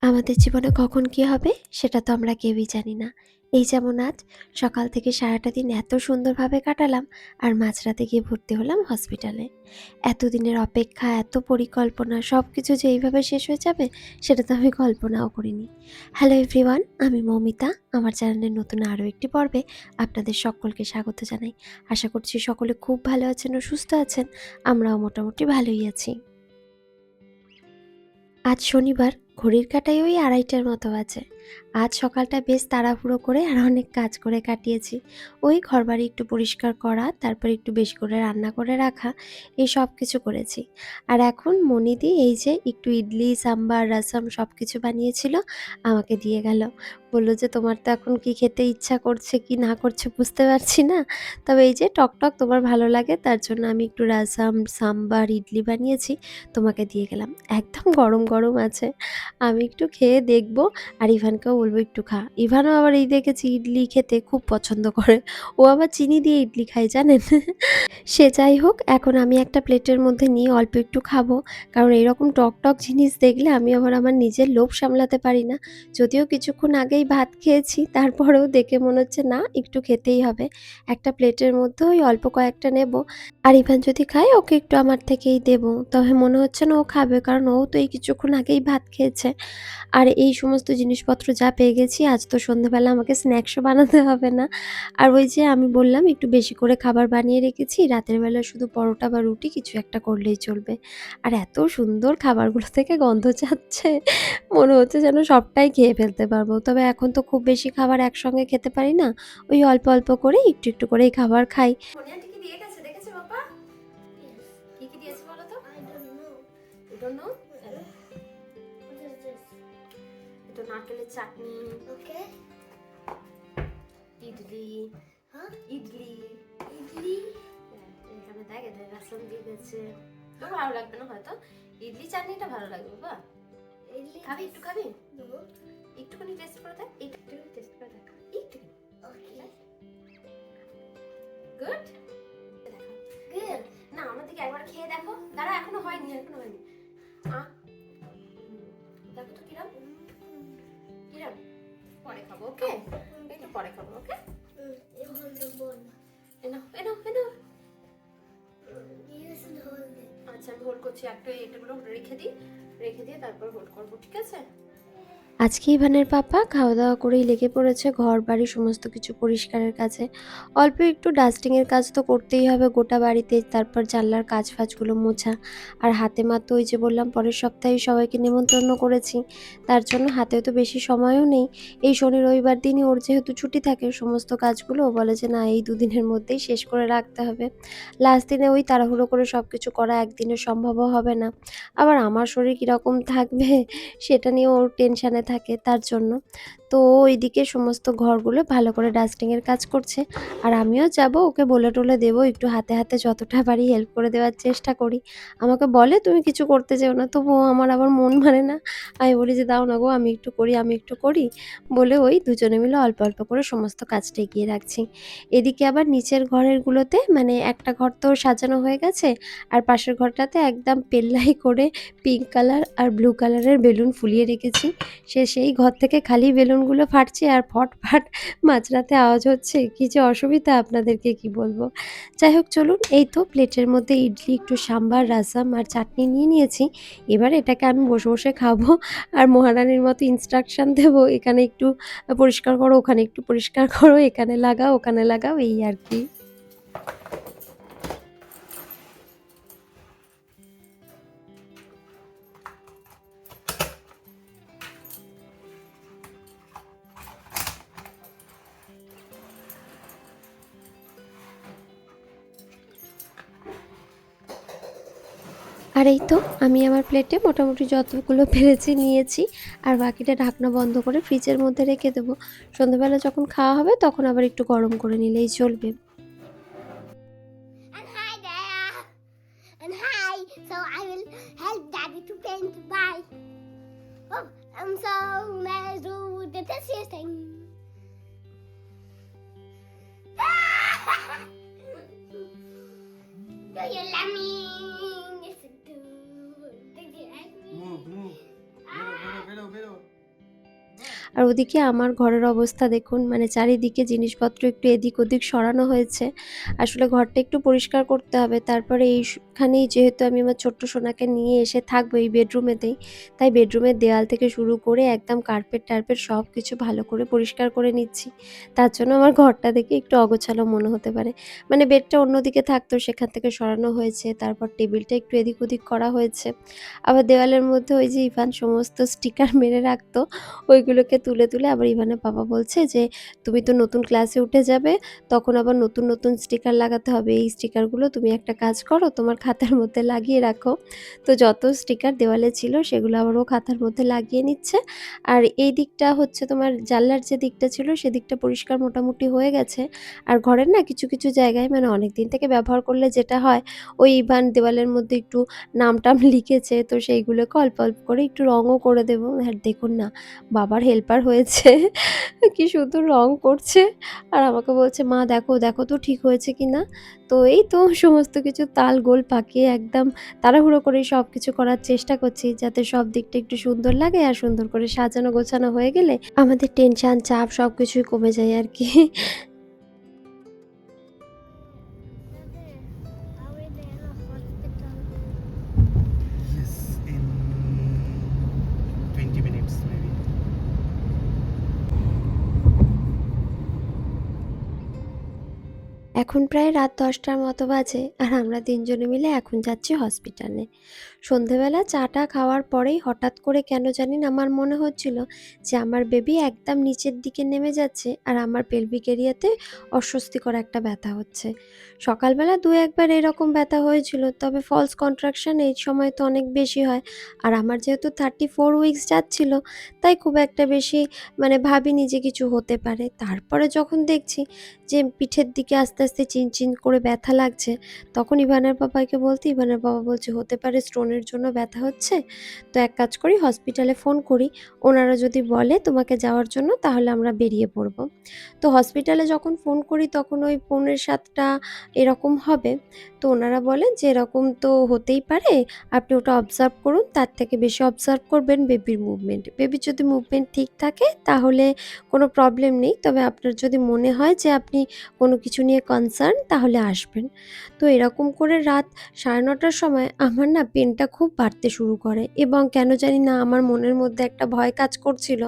আমাদের জীবনে কখন কি হবে সেটা তো আমরা কেউই জানি না। এই যেমন আজ সকাল থেকে সারাটা দিন এত সুন্দরভাবে কাটালাম আর মাঝরাতে গিয়ে ভর্তি হলাম হসপিটালে। এতদিনের অপেক্ষা, এত পরিকল্পনা সবকিছু যে এইভাবে শেষ হয়ে যাবে সেটা তো আমি কল্পনাও করিনি। হ্যালো এভরিওয়ান, আমি মৌমিতা। আমার চ্যানেলের নতুন আরও একটি পর্বে আপনাদের সকলকে স্বাগত জানাই। আশা করছি সকলে খুব ভালো আছেন ও সুস্থ আছেন। আমরাও মোটামুটি ভালোই আছি। আজ শনিবার, ঘড়ির কাঁটায় ওই 2:30টার মতো বাজে। আজ সকালটা বেশ তাড়াহুড়ো করে আর অনেক কাজ করে কাটিয়েছি। ওই ঘরবাড়ি একটু পরিষ্কার করা, তারপর একটু বেশি করে রান্না করে রাখা, এই সব কিছু করেছি। আর এখন মনিদি এই যে একটু ইডলি, সাম্বার, রসম সব কিছু বানিয়েছিল, আমাকে দিয়ে গেল। বলল যে তোমার তো এখন কি খেতে ইচ্ছা করছে কি না করছে বুঝতে পারছি না, তবে এই যে টক তোমার ভালো লাগে তার জন্য আমি একটু রসম, সাম্বার, ইডলি বানিয়েছি, তোমাকে দিয়ে গেলাম। একদম গরম গরম আছে। আমি একটু খেয়ে দেখবো আর ইভানকেও বলবো একটু খা। ইভানও আবার এই দেখেছি ইডলি খেতে খুব পছন্দ করে। ও আবার চিনি দিয়ে ইডলি খায় জানেন। সে যাই হোক, এখন আমি একটা প্লেটের মধ্যে নিয়ে অল্প একটু খাবো, কারণ এরকম টক জিনিস দেখলে আমি আবার আমার নিজের লোভ সামলাতে পারি না। যদিও কিছুক্ষণ আগেই ভাত খেয়েছি, তারপরেও দেখে মনে হচ্ছে না একটু খেতেই হবে। একটা প্লেটের মধ্যে ওই অল্প কয়েকটা নেব, আর ইভান যদি খায় ওকে একটু আমার থেকেই দেবো। তবে মনে হচ্ছে না ও খাবে, কারণ ও তো এই কিছুক্ষণ আগেই ভাত খেয়েছে। আর এই সমস্ত জিনিসপত্র যা পেয়ে গেছি, আজ তো সন্ধ্যাবেলা আমাকে স্ন্যাক্সও বানাতে হবে না। আর ওই যে আমি বললাম একটু বেশি করে খাবার বানিয়ে রেখেছি, রাতের বেলা শুধু পরোটা বা রুটি কিছু একটা করলেই চলবে। আর এত সুন্দর খাবারগুলো থেকে গন্ধ ছাড়ছে, মনে হচ্ছে যেন সবটাই খেয়ে ফেলতে পারবো। তবে এখন তো খুব বেশি খাবার একসঙ্গে খেতে পারি না, ওই অল্প অল্প করে একটু একটু করেই খাবার খাই। সোনিয়া কি দিয়ে গেছে দেখেছো বাবা? কি কি দিয়েছে বলো তো? I don't know. You don't know? What is this? এটা নারকেলের চাটনি। Okay. ইডলি। হ্যাঁ? ইডলি। ইডলি? এখানে দেখ, এদের রসম দিয়ে গেছে। তোর ভালো লাগবে না হয়তো। ইডলি চাটনিটা ভালো লাগবে বাবা। ইডলি খাবি? একটু খাবি? একটুখানি টেস্ট করে দেখ। একটুখানি টেস্ট করে দেখ। একটু। ওকে। গুড? গুড। না, আমার দিকে একবার খেয়ে দেখো। দাঁড়া, এখনো হয়নি। দেখো তো কিরম কিরম। পরে খাবো, ওকে? একটু পরে খাবো, ওকে? আচ্ছা, আমি হোল্ড করছি। একটু এটাগুলো রেখে দিয়ে তারপর হোল্ড করবো, ঠিক আছে? আজকে ইভানের পাপা খাওয়া দাওয়া করেই লেগে পড়েছে ঘর বাড়ি সমস্ত কিছু পরিষ্কারের কাছে। অল্প একটু ডাস্টিংয়ের কাজ তো করতেই হবে গোটা বাড়িতে, তারপর জানলার কাজ ফাজগুলো মোছা। আর হাতে মাত্র ওই যে বললাম পরের সপ্তাহে সবাইকে নেমন্তন্ন করেছি, তার জন্য হাতেও তো বেশি সময়ও নেই। এই শনি রবিবার দিনই ওর যেহেতু ছুটি থাকে, সমস্ত কাজগুলো ও বলে যে না এই দুদিনের মধ্যেই শেষ করে রাখতে হবে। লাস্ট দিনে ওই তাড়াহুড়ো করে সব কিছু করা একদিনে সম্ভবও হবে না। আবার আমার শরীর কীরকম থাকবে সেটা নিয়ে ওর টেনশানে থাকে, তার জন্য তো ওইদিকে সমস্ত ঘরগুলো ভালো করে ডাস্টিংয়ের কাজ করছে। আর আমিও যাব, ওকে বলে টলে দেবো, একটু হাতে হাতে যতটা পারি হেল্প করে দেওয়ার চেষ্টা করি। আমাকে বলে তুমি কিছু করতে যেও না, তবুও আমার আবার মন মানে না। আমি বলি যে দাও না গো, আমি একটু করি বলে ওই দুজনে মিলে অল্প অল্প করে সমস্ত কাজটা এগিয়ে রাখছি। এদিকে আবার নিচের ঘরেরগুলোতে মানে একটা ঘর তো সাজানো হয়ে গেছে, আর পাশের ঘরটাতে একদম পেল্লাই করে পিঙ্ক কালার আর ব্লু কালারের বেলুন ফুলিয়ে রেখেছি। সেই ঘর থেকে খালি বেলুনগুলো ফাটছে আর ফটফাট মাঝরাতে আওয়াজ হচ্ছে। কি যে অসুবিধা আপনাদেরকে কি বলবো। যাই হোক চলুন, এই তো প্লেটের মধ্যে ইডলি, একটু সাম্বার, রাসাম আর চাটনি নিয়ে নিয়েছি। এবার এটাকে আমি বসে বসে খাবো আর মহারানীর মতো ইনস্ট্রাকশন দেবো, এখানে একটু পরিষ্কার করো, ওখানে একটু পরিষ্কার করো, এখানে লাগাও ওখানে লাগাও, এই আর কি। আর এই তো আমি আমার প্লেটে মোটামুটি যতগুলো পেরেছি নিয়েছি, আর বাকিটা ঢাকনা বন্ধ করে ফ্রিজের মধ্যে রেখে দেবো। সন্ধ্যাবেলা যখন খাওয়া হবে তখন আবার একটু গরম করে নিলেই চলবে। And hi there. And hi. So I will help Daddy to paint by. Oh, so let's do the tastiest thing. Do you love me? Yes, I do. Do you like me? Move. Below. আর ওদিকে আমার ঘরের অবস্থা দেখুন, মানে চারিদিকে জিনিসপত্র একটু এদিক ওদিক সরানো হয়েছে। আসলে ঘরটা একটু পরিষ্কার করতে হবে। তারপরে এইখানেই যেহেতু আমি আমার ছোট্ট সোনাকে নিয়ে এসে থাকবো এই বেডরুমেতেই, তাই বেডরুমের দেয়াল থেকে শুরু করে একদম কার্পেট-টার্পেট সব কিছু ভালো করে পরিষ্কার করে নিচ্ছি। তার জন্য আমার ঘরটা দেখে একটু অগোছালো মনে হতে পারে। মানে বেডটা অন্যদিকে থাকতো, সেখান থেকে সরানো হয়েছে। তারপর টেবিলটা একটু এদিক ওদিক করা হয়েছে। আবার দেওয়ালের মধ্যে ওই যে ইভান সমস্ত স্টিকার মেরে রাখতো, ওইগুলোকে তুলে তুলে আবার ইভানের বাবা বলছে যে, "তুমি তো নতুন ক্লাসে উঠে যাবে, তখন আবার নতুন নতুন স্টিকার লাগাতে হবে। এই স্টিকারগুলো তুমি একটা কাজ করো, তোমার খাতার মধ্যে লাগিয়ে রাখো।" তো যত স্টিকার দেওয়ালে ছিল সেগুলো আবার ও খাতার মধ্যে লাগিয়ে নিচ্ছে। আর এই দিকটা হচ্ছে তোমার জানলার যে দিকটা ছিল সেদিকটা পরিষ্কার মোটামুটি হয়ে গেছে। আর ঘরের না কিছু কিছু জায়গায় মানে অনেকদিন থেকে ব্যবহার করলে যেটা হয়, ওই ইভান দেওয়ালের মধ্যে একটু নাম-টাম লিখেছে, তো সেইগুলোকে অল্প অল্প করে একটু রঙও করে দেবো। আর দেখুন না, বাবার হেল্পার হয়েছে কি সুন্দর রং করছে আর আমাকে বলছে, "মা দেখো, দেখো তো ঠিক হয়েছে কিনা?" তো এই তো সমস্ত কিছু তাল গোল পাকিয়ে একদম তাড়াহুড়ো করে সবকিছু করার চেষ্টা করছি যাতে সব দিকটা একটু সুন্দর লাগে, আর সুন্দর করে সাজানো গোছানো হয়ে গেলে আমাদের টেনশন, চাপ সবকিছুই কমে যায় আরকি। Yes, in 20 minutes maybe. এখন প্রায় রাত ১০টার মতো বাজে আর আমরা ৩ জনে মিলে এখন যাচ্ছি হসপিটালে। সন্ধেবেলা চা-টা খাওয়ার পরেই হঠাৎ করে কেন জানি না আমার মনে হচ্ছিল যে আমার বেবি একদম নিচের দিকে নেমে যাচ্ছে আর আমার পেলভিক এরিয়াতে অস্বস্তিকর একটা ব্যথা হচ্ছে। সকালবেলা ২-১ বার এরকম ব্যথা হয়েছিল, তবে ফলস কন্ট্রাকশন এই সময় তো অনেক বেশি হয়। আর আমার যেহেতু 34 উইকস যাচ্ছিল, তাই খুব একটা বেশি মানে ভাবিনি যে কিছু হতে পারে। তারপরে যখন দেখছি যে পিঠের দিকে আস্তে আস্তে চিনচিন করে ব্যথা লাগছে, তখন ইভানের বাবাকে বলতে ইভানের বাবা বলছে, "হতে পারে স্টোনের জন্য ব্যথা হচ্ছে। তো এক কাজ করি, হসপিটালে ফোন করি। ওনারা যদি বলে তোমাকে যাওয়ার জন্য তাহলে আমরা বেরিয়ে পড়ব।" তো হসপিটালে যখন ফোন করি তখন ওই 6:45 এরকম হবে। তো ওনারা বলেন যে, "এরকম তো হতেই পারে। আপনি ওটা অবজার্ভ করুন। তার থেকে বেশি অবজার্ভ করবেন বেবির মুভমেন্ট। বেবির যদি মুভমেন্ট ঠিক থাকে তাহলে কোনো প্রবলেম নেই। তবে আপনার যদি মনে হয় যে আপনি কোনো কিছু নিয়ে কনসার্ন তাহলে আসবেন।" তো এরকম করে রাত 9:30টার সময় আমার না পেনটা খুব বাড়তে শুরু করে এবং কেন জানি না আমার মনের মধ্যে একটা ভয় কাজ করছিল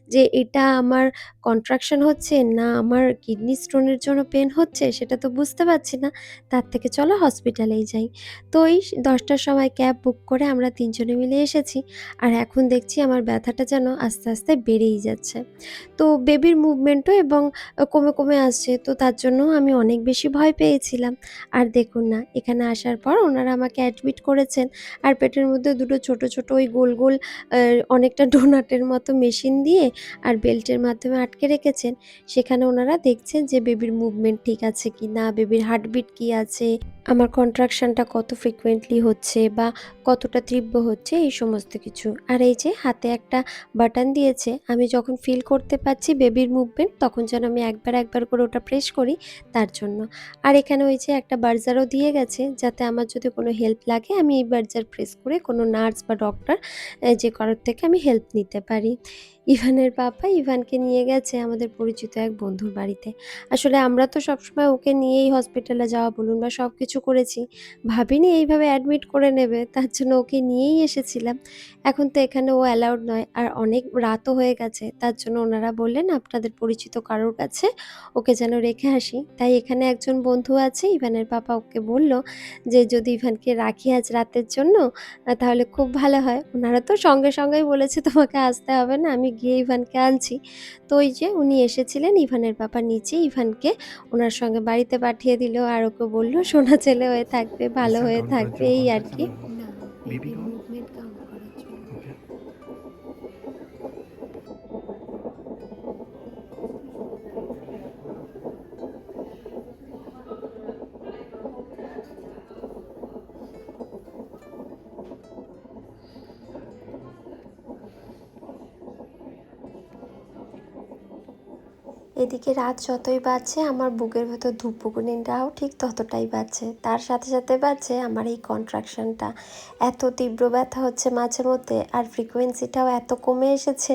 যে এটা আমার কন্ট্রাকশন হচ্ছে না আমার কিডনি স্টোনের জন্য পেন হচ্ছে, সেটা তো বুঝতে পারছি না। তার থেকে চলো হসপিটালেই যাই। তো ওই 10টার সময় ক্যাব বুক করে আমরা ৩ জনে মিলে এসেছি। আর এখন দেখছি আমার ব্যথাটা যেন আস্তে আস্তে বেড়েই যাচ্ছে। তো বেবির মুভমেন্টও এবং কমে কমে আসছে। তো তার জন্য আমি অনেক বেশি ভয় পেয়েছিলাম। আর দেখুন না, এখানে আসার পর ওনারা আমাকে অ্যাডমিট করেছেন। আর পেটের মধ্যে দুটো ছোট ছোট ওই গোল গোল অনেকটা ডোনাটের মতো মেশিন দিয়ে আর বেল্টের মাধ্যমে আটকে রেখেছেন। সেখানে ওনারা দেখছেন যে বেবির মুভমেন্ট ঠিক আছে কিনা, বেবির হার্টবিট কি আছে, আমার কন্ট্রাকশনটা কত ফ্রিকোয়েন্টলি হচ্ছে বা কতটা তীব্র হচ্ছে, এই সমস্ত কিছু। আর এই যে হাতে একটা বাটন দিয়েছে, আমি যখন ফিল করতে পারছি বেবির মুভমেন্ট তখন যেন আমি একবার একবার করে ওটা প্রেস করি, তার জন্য। আর এখানে ওই যে একটা বার্জারও দিয়ে গেছে যাতে আমার যদি কোনো হেল্প লাগে আমি এই বার্জার প্রেস করে কোনো নার্স বা ডক্টর যে কারোর থেকে আমি হেল্প নিতে পারি। ইভানের পাপা ইভানকে নিয়ে গেছে আমাদের পরিচিত এক বন্ধুর বাড়িতে। আসলে আমরা তো সবসময় ওকে নিয়েই হসপিটালে যাওয়া বলুন বা সব কিছু করেছি। ভাবিনি এইভাবে অ্যাডমিট করে নেবে, তার জন্য ওকে নিয়েই এসেছিলাম। এখন তো এখানে ও অ্যালাউড নয় আর অনেক রাতও হয়ে গেছে। তার জন্য ওনারা বললেন আপনাদের পরিচিত কারোর কাছে ওকে যেন রেখে আসি। তাই এখানে একজন বন্ধু আছে, ইভানের পাপা ওকে বলল যে, "যদি ইভানকে রাখি আজ রাতের জন্য তাহলে খুব ভালো হয়।" ওনারা তো সঙ্গে সঙ্গেই বলেছে, "তোমাকে আসতে হবে না, আমি গিয়ে ইভানকে আনছি।" তো ওই যে উনি এসেছিলেন, ইভানের পাপা নিচে ইভানকে ওনার সঙ্গে বাড়িতে পাঠিয়ে দিল আর ওকে বলল, "সোনা ছেলে হয়ে থাকবে, ভালো Visa হয়ে count করার থাকবে," জন্য এই কন্ট্রাকশন আরকি। না না, বেবি বেবির কাউন্ট। মুভমেন্ট কাউন্ট করার জন্য। ওকে। এদিকে রাত যতই বাড়ছে আমার বুকের ভেতর ধুকপুকুনিটাও ঠিক ততটাই বাড়ছে, তার সাথে সাথে বাড়ছে আমার এই কন্ট্রাকশনটা। এত তীব্র ব্যথা হচ্ছে মাঝে মধ্যে, আর ফ্রিকোয়েন্সিটাও এত কমে এসেছে,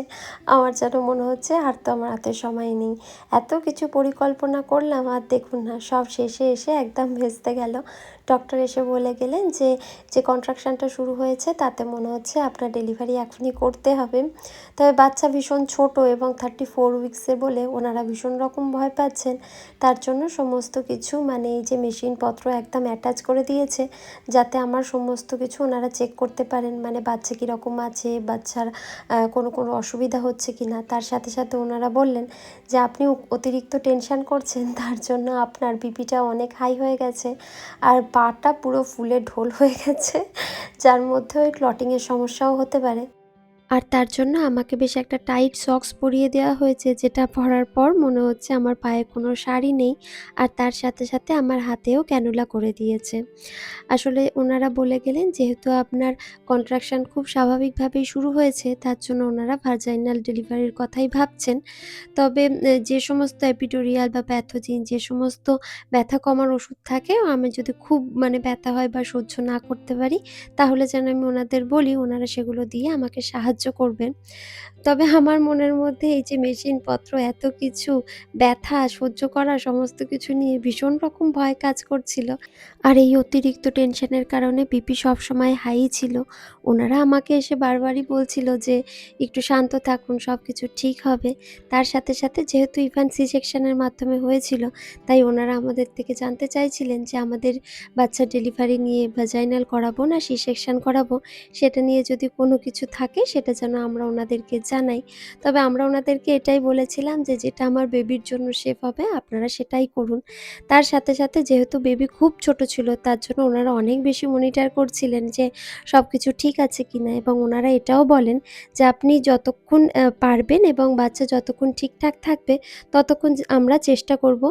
আমার যেন মনে হচ্ছে আর তো আমার হাতে সময় নেই। এত কিছু পরিকল্পনা করলাম আর দেখুন না, সব শেষে এসে একদম ভেস্তে গেল। ডক্টর এসে বলে গেলেন যে যে কন্ট্রাকশনটা শুরু হয়েছে তাতে মনে হচ্ছে আপনার ডেলিভারি এখনই করতে হবে। তবে বাচ্চা ভীষণ ছোট এবং 34 উইক্সের বলে ওনারা ভীষণ রকম ভয় পাচ্ছেন। তার জন্য সমস্ত কিছু মানে এই যে মেশিনপত্র একদম অ্যাটাচ করে দিয়েছে, যাতে আমার সমস্ত কিছু ওনারা চেক করতে পারেন, মানে বাচ্চা কীরকম আছে, বাচ্চার কোনো অসুবিধা হচ্ছে কি না। তার সাথে সাথে ওনারা বললেন যে আপনি অতিরিক্ত টেনশান করছেন, তার জন্য আপনার বিপিটা অনেক হাই হয়ে গেছে আর পাটা পুরো ফুলে ঢোল হয়ে গেছে, যার মধ্যে ওই ক্লটিংয়ের সমস্যাও হতে পারে। আর তার জন্য আমাকে বেশ একটা টাইট সক্স পরিয়ে দেওয়া হয়েছে, যেটা পরার পর মনে হচ্ছে আমার পায়ে কোনো শাড়ি নেই। আর তার সাথে সাথে আমার হাতেও ক্যানুলা করে দিয়েছে। আসলে ওনারা বলে গেলেন যেহেতু আপনার কন্ট্রাকশন খুব স্বাভাবিকভাবেই শুরু হয়েছে, তার জন্য ওনারা ভার্জাইনাল ডেলিভারির কথাই ভাবছেন। তবে যে সমস্ত এপিডুরিয়াল বা প্যাথোজিন যে সমস্ত ব্যথা কমার ওষুধ থাকে, আমি যদি খুব মানে ব্যথা হয় বা সহ্য না করতে পারি, তাহলে যেন আমি ওনাদের বলি, ওনারা সেগুলো দিয়ে আমাকে সাহায্য করবেন। তবে আমার মনের মধ্যে এই যে মেশিনপত্র এত কিছু, ব্যথা সহ্য করা সমস্ত কিছু নিয়ে ভীষণ রকম ভয় কাজ করছিল। আর এই অতিরিক্ত টেনশনের কারণে বিপি সবসময় হাই ছিল। ওনারা আমাকে এসে বারবারই বলছিল যে একটু শান্ত থাকুন, সব কিছু ঠিক হবে। তার সাথে সাথে যেহেতু ইভান সি সেকশনের মাধ্যমে হয়েছিল, তাই ওনারা আমাদের থেকে জানতে চাইছিলেন যে আমাদের বাচ্চার ডেলিভারি নিয়ে ভাজাইনাল করাবো না সি সেকশন করাবো, সেটা নিয়ে যদি কোনো কিছু থাকে সেটা যেন আমরা ওনাদেরকে জানাই। তবে আমরা ওনাদেরকে এটাই বলেছিলাম যে যেটা আমার বেবির জন্য সেফ হবে আপনারা সেটাই করুন। তার সাথে সাথে যেহেতু বেবি খুব ছোট ছিল, তার জন্য ওনারা অনেক বেশি মনিটর করছিলেন যে সব কিছু ঠিক আছে কিনা, এবং ওনারা এটাও বলেন যে আপনি যতক্ষণ পারবেন এবং বাচ্চা যতক্ষণ ঠিকঠাক থাকবে ততক্ষণ আমরা চেষ্টা করব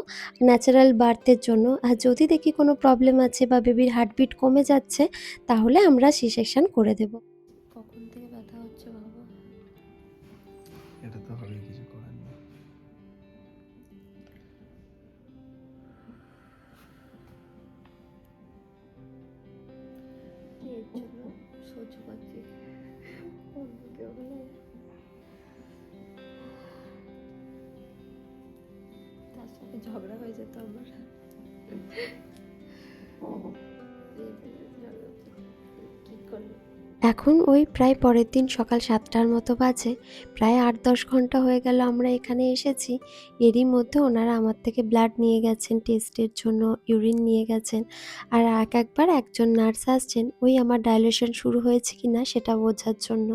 ন্যাচারাল বার্থের জন্য। আর যদি দেখি কোনো প্রবলেম আছে বা বেবির হার্টবিট কমে যাচ্ছে, তাহলে আমরা সি সেকশন করে দেব। কখন থেকে ব্যথা হচ্ছে বাবা? এটা তো হবেই, কিছু করার নেই। এর জন্য সহ্য করছি, অন্য কেউ হলে তার সাথে ঝগড়া হয়ে যেত আমার। কি করলো? এখন ওই প্রায় পরের দিন সকাল 7টার মতো বাজে। প্রায় 8-10 ঘন্টা হয়ে গেল আমরা এখানে এসেছি। এরই মধ্যে ওনারা আমার থেকে ব্লাড নিয়ে গেছেন টেস্টের জন্য, ইউরিন নিয়ে গেছেন। আর একবার একজন নার্স আসছেন ওই আমার ডাইলেশন শুরু হয়েছে কিনা সেটা বোঝার জন্য।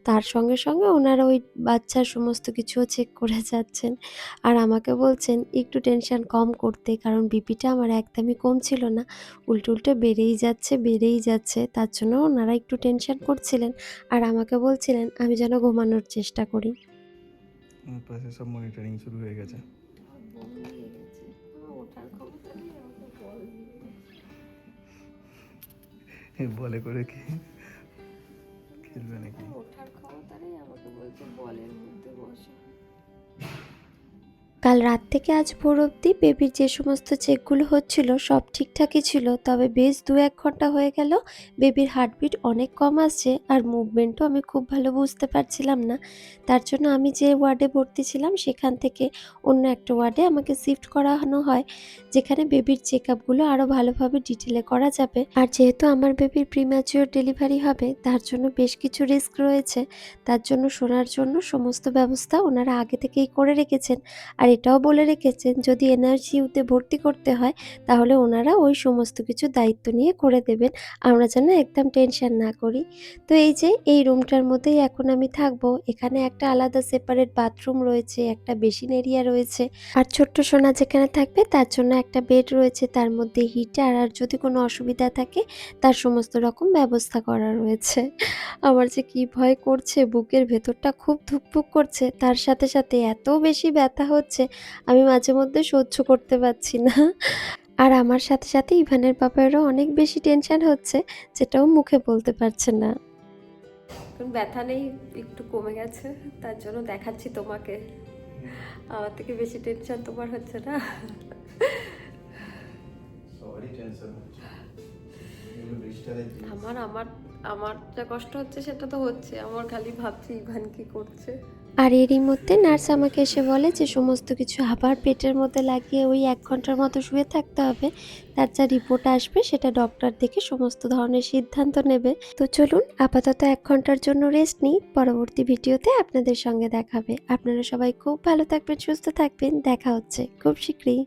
তার সঙ্গে সঙ্গে ওনারা ওই বাচ্চার সমস্ত কিছুও চেক করে যাচ্ছেন। আর আমাকে বলছেন একটু টেনশন কম করতে, কারণ বিপিটা আমার একদমই কম ছিল না, উল্টে বেড়েই যাচ্ছে বেড়েই যাচ্ছে। তার জন্য ওনারা একটু টেনশন করছিলেন আর আমাকে বলছিলেন আমি যেন ঘুমানোর চেষ্টা করি। আমার পাশে সব মনিটরিং শুরু হয়ে গেছে। বলে করে কি খেলবে নাকি? ওঠার ক্ষমতা নেই, আমাকে বলছে বলের মধ্যে বসো। কাল রাত থেকে আজ ভোর অবধি বেবির যে সমস্ত চেকগুলো হচ্ছিল সব ঠিকঠাকই ছিল, তবে বেশ 2-1 ঘন্টা হয়ে গেল বেবির হার্টবিট অনেক কম আসছে আর মুভমেন্টও আমি খুব ভালো বুঝতে পারছিলাম না। তার জন্য আমি যে ওয়ার্ডে ভর্তি ছিলাম সেখান থেকে অন্য একটা ওয়ার্ডে আমাকে শিফট করানো হয়, যেখানে বেবির চেক আপগুলো আরও ভালোভাবে ডিটেলে করা যাবে। আর যেহেতু আমার বেবির প্রিম্যাচিওর ডেলিভারি হবে, তার জন্য বেশ কিছু রিস্ক রয়েছে। তার জন্য শোনার জন্য সমস্ত ব্যবস্থা ওনারা আগে থেকেই করে রেখেছেন। আর এটাও বলে রেখেছেন যদি এনআরসিইউতে ভর্তি করতে হয় তাহলে ওনারা ওই সমস্ত কিছু দায়িত্ব নিয়ে করে দেবেন, আমরা যেন একদম টেনশন না করি। তো এই যে এই রুমটার মধ্যেই এখন আমি থাকবো। এখানে একটা আলাদা সেপারেট বাথরুম রয়েছে, একটা বেসিন এরিয়া রয়েছে, আর ছোট্ট সোনা যেখানে থাকবে তার জন্য একটা বেড রয়েছে, তার মধ্যে হিটার, আর যদি কোনো অসুবিধা থাকে তার সমস্ত রকম ব্যবস্থা করা রয়েছে। আমার যে কি ভয় করছে, বুকের ভেতরটা খুব ধুকপুক করছে, তার সাথে সাথে এত বেশি ব্যথা হচ্ছে আমি মাঝে মধ্যে সহ্য করতে পারছি না। আর আমার সাথে সাথে ইভানের বাবারও অনেক বেশি টেনশন হচ্ছে, যেটাও মুখে বলতে পারছে না। এখন ব্যথা নেই, একটু কমে গেছে, তার জন্য দেখাচ্ছি তোমাকে। আমার থেকে বেশি টেনশন তোমার হচ্ছে না? সবারই টেনশন হচ্ছে এগুলো বৃষ্টিটাই আমার আমার আমার যা কষ্ট হচ্ছে সেটা তো হচ্ছে, আমার খালি ভাবছি ইভান কি করছে। আর এরই মধ্যে নার্স আমাকে এসে বলে যে সমস্ত কিছু আবার পেটের মধ্যে লাগিয়ে ওই 1 ঘন্টার মতো শুয়ে থাকতে হবে। তার যা রিপোর্ট আসবে সেটা ডক্টর দেখে সমস্ত ধরনের সিদ্ধান্ত নেবে। তো চলুন আপাতত 1 ঘন্টার জন্য রেস্ট নিই। পরবর্তী ভিডিওতে আপনাদের সঙ্গে দেখা হবে। আপনারা সবাই খুব ভালো থাকবেন, সুস্থ থাকবেন। দেখা হচ্ছে খুব শীঘ্রই।